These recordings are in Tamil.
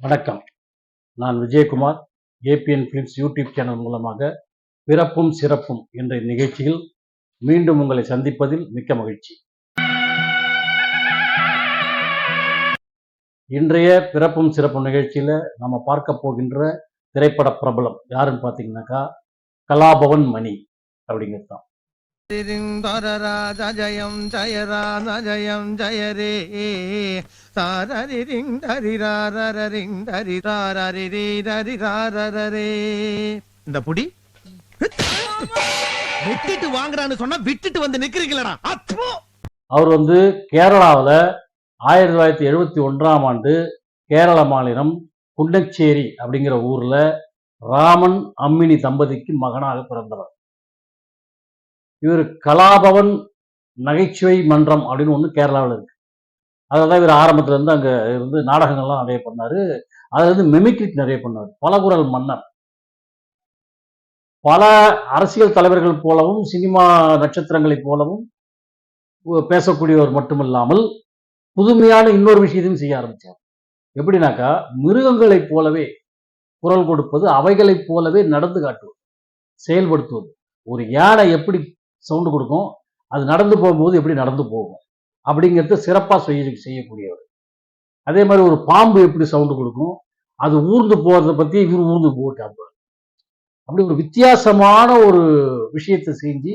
வணக்கம். நான் Vijayakumar. ABN films YouTube channel மூலமாக பிறப்பும் சிறப்பும் என்ற நிகழ்ச்சியில் மீண்டும் உங்களை சந்திப்பதில் மிக்க மகிழ்ச்சி. இன்றைய பிறப்பும் சிறப்பும் நிகழ்ச்சியில் நம்ம பார்க்க போகின்ற திரைப்பட பிரபலம் யாருன்னு பார்த்தீங்கன்னாக்கா கலாபவன் மணி அப்படிங்கிறது தான். ஜயம் ஜய ராம ஜயம் ஜய ரே சாரி ரிங் தரி ரிங் தரி ரே. இந்த புடி விட்டுட்டு வாங்குறான்னு சொன்னா விட்டுட்டு வந்து நிக்கிறீங்களா? அவர் கேரளாவில் 1971 கேரள மாநிலம் குண்டச்சேரி அப்படிங்கிற ஊர்ல ராமன் அம்மினி தம்பதிக்கு மகனாக பிறந்தவர். இவர் கலாபவன் நகைச்சுவை மன்றம் அப்படின்னு ஒன்று கேரளாவில் இருக்கு. அதான் இவர் ஆரம்பத்துல இருந்து அங்க இருந்து நாடகங்கள்லாம் நிறைய பண்ணாரு. அதுல இருந்து மெமிக்ரிக் நிறைய பண்ணார். பலகுரல் மன்னர். பல அரசியல் தலைவர்கள் போலவும் சினிமா நட்சத்திரங்களைப் போலவும் பேசக்கூடியவர் மட்டுமில்லாமல் புதுமையான இன்னொரு விஷயத்தையும் செய்ய ஆரம்பிச்சார். எப்படின்னாக்கா மிருகங்களைப் போலவே குரல் கொடுப்பது, அவைகளைப் போலவே நடந்து காட்டுவது, செயல்படுத்துவது. ஒரு யானை எப்படி சவுண்டு கொடுக்கும், அது நடந்து போகும்போது எப்படி நடந்து போகும் அப்படிங்கிறத சிறப்பாக செய்யக்கூடியவர். அதே மாதிரி ஒரு பாம்பு எப்படி சவுண்டு கொடுக்கும், அது ஊர்ந்து போறதை பத்தி இவர் ஊர்ந்து போட்டார். அப்படி ஒரு வித்தியாசமான ஒரு விஷயத்தை செஞ்சு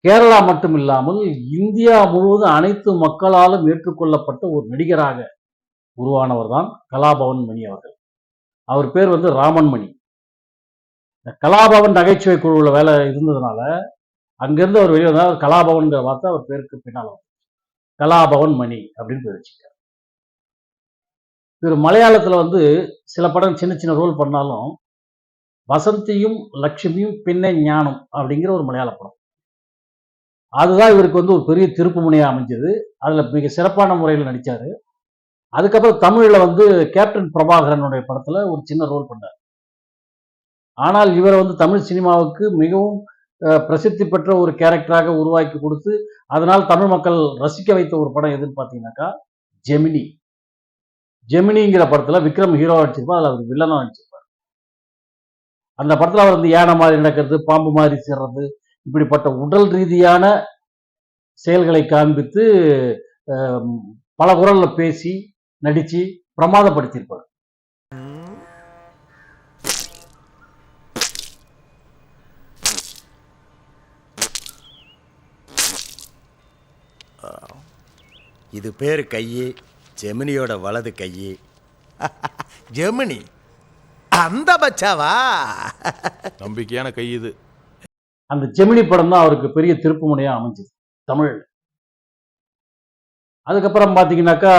கேரளா மட்டும் இல்லாமல் இந்தியா முழுவதும் அனைத்து மக்களாலும் ஏற்றுக்கொள்ளப்பட்ட ஒரு நடிகராக உருவானவர் தான் கலாபவன் மணி அவர்கள். அவர் பேர் ராமன் மணி. இந்த கலாபவன் நகைச்சுவை குழுவில் வேலை இருந்ததுனால அங்கிருந்து அவர் வெளியே வந்தால் கலாபவன்கிற வார்த்தை அவர் பேருக்கு பின்னால் கலாபவன் மணி அப்படின்னு பேர் வச்சுக்கார். இவர் மலையாளத்தில் சில படம் சின்ன சின்ன ரோல் பண்ணாலும் வசந்தியும் லட்சுமியும் பின்னை ஞானம் அப்படிங்கிற ஒரு மலையாள படம், அதுதான் இவருக்கு ஒரு பெரிய திருப்பு முனையாக அமைஞ்சது. அதில் மிக சிறப்பான முறையில் நடித்தார். அதுக்கப்புறம் தமிழில் கேப்டன் பிரபாகரனுடைய படத்தில் ஒரு சின்ன ரோல் பண்ணார். ஆனால் இவரை தமிழ் சினிமாவுக்கு மிகவும் பிரசித்தி பெற்ற ஒரு கேரக்டராக உருவாக்கி கொடுத்து அதனால் தமிழ் மக்கள் ரசிக்க வைத்த ஒரு படம் எதுன்னு பார்த்தீங்கன்னாக்கா ஜெமினி. ஜெமினிங்கிற படத்தில் விக்ரம் ஹீரோ நடிச்சிருப்பார். அதில் அவர் வில்லனாக நடிச்சிருப்பார். அந்த படத்தில் அவர் யானை மாதிரி நடக்கிறது, பாம்பு மாதிரி சேர்றது, இப்படிப்பட்ட உடல் ரீதியான செயல்களை காண்பித்து பல குரல்ல பேசி நடிச்சு பிரமாதப்படுத்தியிருப்பார். இது பேரு கையே, ஜெமினியோட வலது கையே. ஜெமினி அந்த பச்சாவா? நம்பிக்கையான கை இது. அந்த ஜெமினி படம் தான் அவருக்கு பெரிய திருப்பு முனையா அமைஞ்சது தமிழ். அதுக்கப்புறம் பார்த்தீங்கன்னாக்கா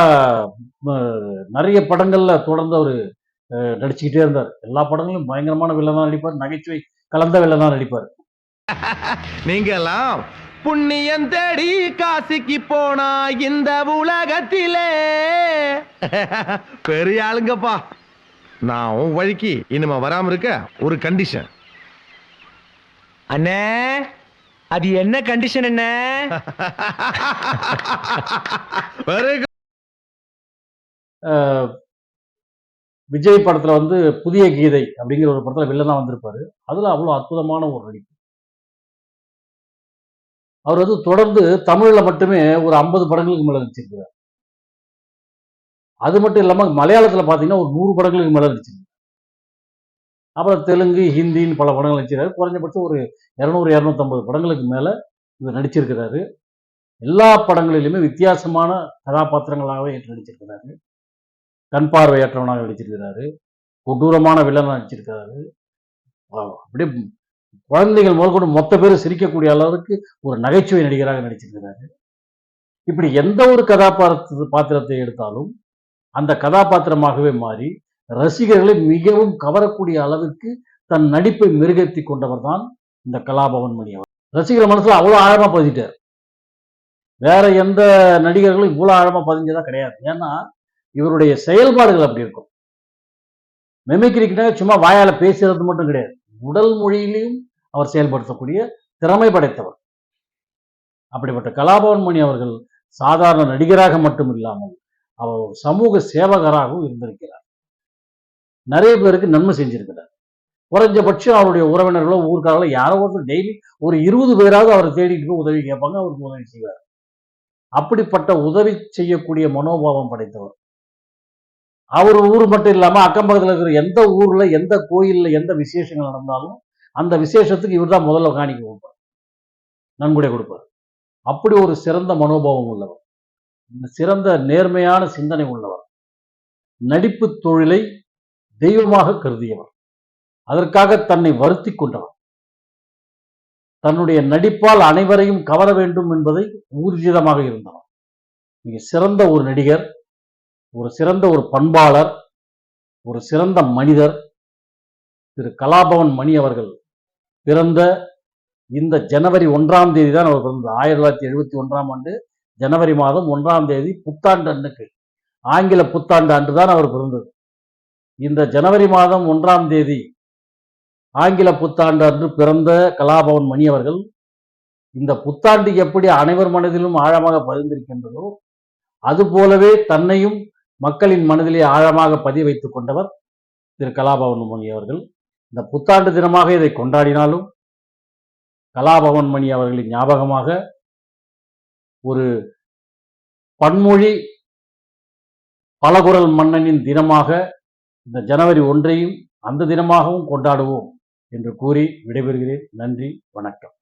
நிறைய படங்கள்ல தொடர்ந்து அவர் நடிச்சுக்கிட்டே இருந்தார். எல்லா படங்களும் பயங்கரமான வில்லனா நடிப்பார், நகைச்சுவை கலந்த வில்லனா நடிப்பார். நீங்க எல்லாம் புண்ணியம் தேடி காசிக்கு போனா இந்த உலகத்திலே பெரிய ஆளுங்கப்பா. நான் உன் வழிக்கு இனிமே வராம இருக்க ஒரு கண்டிஷன். அண்ணே, அது என்ன கண்டிஷன் என்ன? விஜய் படத்துல புதிய கீதை அப்படிங்கிற ஒரு படத்துல வில்லனா வந்திருப்பாரு. அதுல அவ்வளவு அற்புதமான ஒரு நடிப்பு. அவர் தொடர்ந்து தமிழ்ல மட்டுமே ஒரு 50 படங்களுக்கு மேல நடிச்சிருக்கிறார். அது மட்டும் இல்லாம மலையாளத்துல பாத்தீங்கன்னா ஒரு 100 படங்களுக்கு மேல நடிச்சிருக்காரு. அப்புறம் தெலுங்கு, ஹிந்தின்னு பல படங்கள் நடிச்சிருக்காரு. குறைஞ்சபட்சம் ஒரு 200-250 படங்களுக்கு மேல இவர் நடிச்சிருக்கிறாரு. எல்லா படங்களிலுமே வித்தியாசமான கதாபாத்திரங்களாகவே ஏற்று நடிச்சிருக்கிறாரு. கண் பார்வையற்றவனாக நடிச்சிருக்கிறாரு. கொடூரமான வில்லனாக நடிச்சிருக்கிறாரு. அப்படியே குழந்தைகள் முதற்கொண்டு மொத்த பேரும் சிரிக்கக்கூடிய அளவுக்கு ஒரு நகைச்சுவை நடிகராக நடிச்சிருக்கிறாரு. இப்படி எந்த ஒரு பாத்திரத்தை எடுத்தாலும் அந்த கதாபாத்திரமாகவே மாறி ரசிகர்களை மிகவும் கவரக்கூடிய அளவிற்கு தன் நடிப்பை மெருகேற்றி கொண்டவர் தான் இந்த கலாபவன் மணி அவர். ரசிகர் மனசுல அவ்வளவு ஆழமா பதிஞ்சிட்டார். வேற எந்த நடிகர்களும் இவ்வளவு ஆழமா பதிஞ்சதா கிடையாது. ஏன்னா இவருடைய செயல்பாடுகள் அப்படி இருக்கும். மெமிக்ரிக்னா சும்மா வாயால பேசுறது மட்டும் கிடையாது, உடல் மொழியிலையும் அவர் செயல்படுத்தக்கூடிய திறமை படைத்தவர். அப்படிப்பட்ட கலாபவன் மணி அவர்கள் சாதாரண நடிகராக மட்டும் இல்லாமல் அவர் ஒரு சமூக சேவகராகவும் இருந்திருக்கிறார். நிறைய பேருக்கு நன்மை செஞ்சிருக்கிறார். குறைஞ்சபட்சம் அவருடைய உறவினர்களோ ஊர்க்காரர்களோ யாரோ ஒருத்தர் டெய்லி ஒரு 20 பேராவது அவரை தேடிட்டு போய் உதவி கேட்பாங்க, அவருக்கு உதவி செய்வார். அப்படிப்பட்ட உதவி செய்யக்கூடிய மனோபாவம் படைத்தவர். அவர் ஊர் மட்டும் இல்லாம அக்கம் பக்கத்தில் இருக்கிற எந்த ஊர்ல எந்த கோயில்ல எந்த விசேஷங்கள் நடந்தாலும் அந்த விசேஷத்துக்கு இவர் தான் முதல்ல காணிக்க கொடுப்பார், நன்கொடை கொடுப்பார். அப்படி ஒரு சிறந்த மனோபாவம் உள்ளவர், சிறந்த நேர்மையான சிந்தனை உள்ளவர், நடிப்பு தொழிலை தெய்வமாக கருதியவர், அதற்காக தன்னை வருத்தி கொண்டவர், தன்னுடைய நடிப்பால் அனைவரையும் கவர வேண்டும் என்பதை ஊர்ஜிதமாக இருந்தவர். மிக சிறந்த ஒரு நடிகர், ஒரு சிறந்த ஒரு பண்பாளர், ஒரு சிறந்த மனிதர் திரு கலாபவன் மணி அவர்கள் பிறந்த இந்த ஜனவரி 1ஆம் தேதி தான் அவர் பிறந்தது. 1971ஆம் ஆண்டு ஜனவரி மாதம் 1ஆம் தேதி புத்தாண்டு அன்னைக்கு, ஆங்கில புத்தாண்டு அன்று தான் அவர் பிறந்தது. இந்த ஜனவரி மாதம் 1ஆம் தேதி ஆங்கில புத்தாண்டு அன்று பிறந்த கலாபவன் மணி அவர்கள் இந்த புத்தாண்டு எப்படி அனைவர் மனதிலும் ஆழமாக பதிந்திருக்கின்றதோ அதுபோலவே தன்னையும் மக்களின் மனதிலே ஆழமாக பதிய வைத்துக் கொண்டவர் திரு கலாபவன் மணி அவர்கள். இந்த புத்தாண்டு தினமாக இதை கொண்டாடினாலும் கலாபவன் மணி அவர்களின் ஞாபகமாக ஒரு பன்மொழி பலகுரல் மன்னனின் தினமாக இந்த ஜனவரி 1ஐயும் அந்த தினமாகவும் கொண்டாடுவோம் என்று கூறி விடைபெறுகிறேன். நன்றி, வணக்கம்.